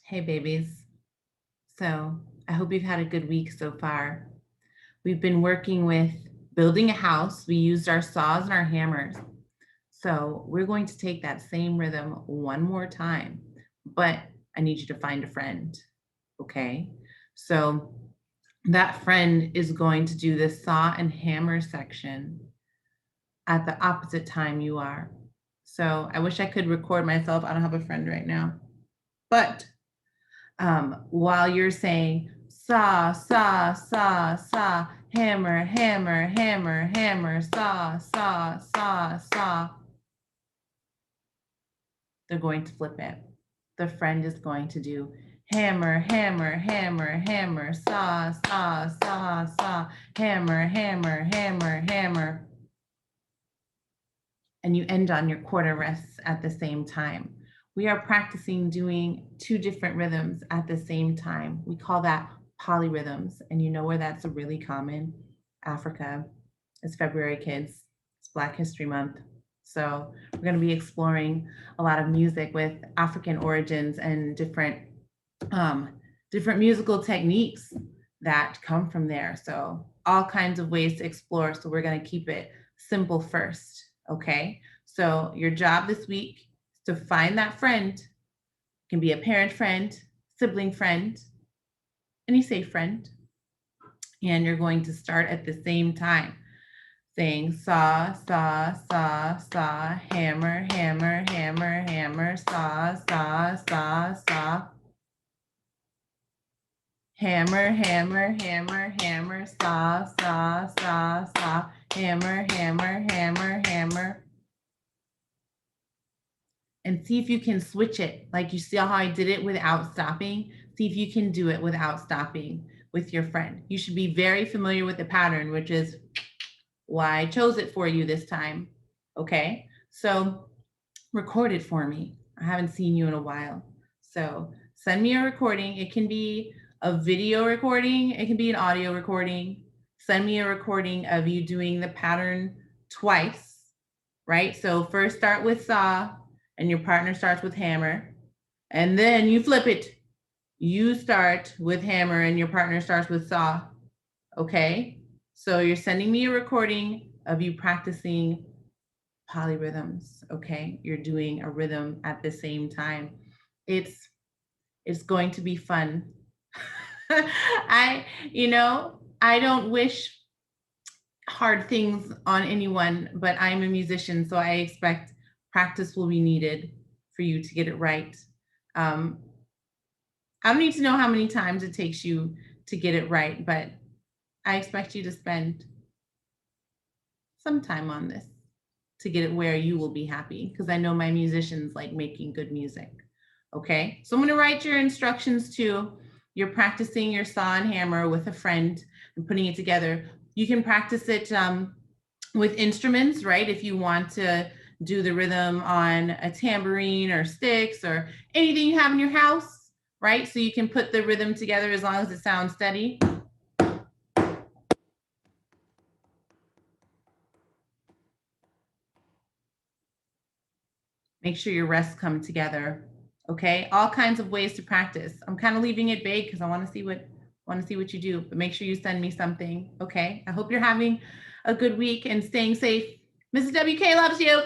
Hey, babies. So I hope you've had a good week so far. We've been working with building a house. We used our saws and our hammers. So we're going to take that same rhythm one more time, but I need you to find a friend. Okay. So that friend is going to do the saw and hammer section at the opposite time you are. So I wish I could record myself. I don't have a friend right now, but while you're saying saw, saw, saw, saw, hammer, hammer, hammer, hammer, saw, saw, saw, saw, they're going to flip it. The friend is going to do hammer, hammer, hammer, hammer, saw, saw, saw, saw, hammer, hammer, hammer, hammer. And you end on your quarter rests at the same time. We are practicing doing two different rhythms at the same time. We call that polyrhythms. And you know where that's really common? Africa. It's February, kids. It's Black History Month. So we're going to be exploring a lot of music with African origins and different musical techniques that come from there. So all kinds of ways to explore. So we're going to keep it simple first. Okay. So your job this week is to find that friend. It can be a parent friend, sibling friend, any safe friend. And you're going to start at the same time saying saw, saw, saw, saw, hammer, hammer, hammer, hammer, saw, saw, saw, saw. Hammer, hammer, hammer, hammer, saw, saw, saw, saw, hammer, hammer, hammer, hammer. And see if you can switch it. Like you see how I did it without stopping? See if you can do it without stopping with your friend. You should be very familiar with the pattern, which is why I chose it for you this time. Okay, so record it for me. I haven't seen you in a while. So send me a recording. It can be a video recording. It can be an audio recording. Send me a recording of you doing the pattern twice, right? So first start with saw and your partner starts with hammer. And then you flip it. You start with hammer and your partner starts with saw. Okay? So you're sending me a recording of you practicing polyrhythms. Okay? You're doing a rhythm at the same time. It's going to be fun. I don't wish hard things on anyone, but I'm a musician, so I expect practice will be needed for you to get it right. I don't need to know how many times it takes you to get it right, but I expect you to spend some time on this to get it where you will be happy, because I know my musicians like making good music. Okay, so I'm going to write your instructions too. You're practicing your saw and hammer with a friend and putting it together. You can practice it with instruments, right? If you want to do the rhythm on a tambourine or sticks or anything you have in your house, right? So you can put the rhythm together as long as it sounds steady. Make sure your rests come together. Okay, all kinds of ways to practice. I'm kind of leaving it vague because I want to see what you do, but make sure you send me something. Okay, I hope you're having a good week and staying safe. Mrs. WK loves you.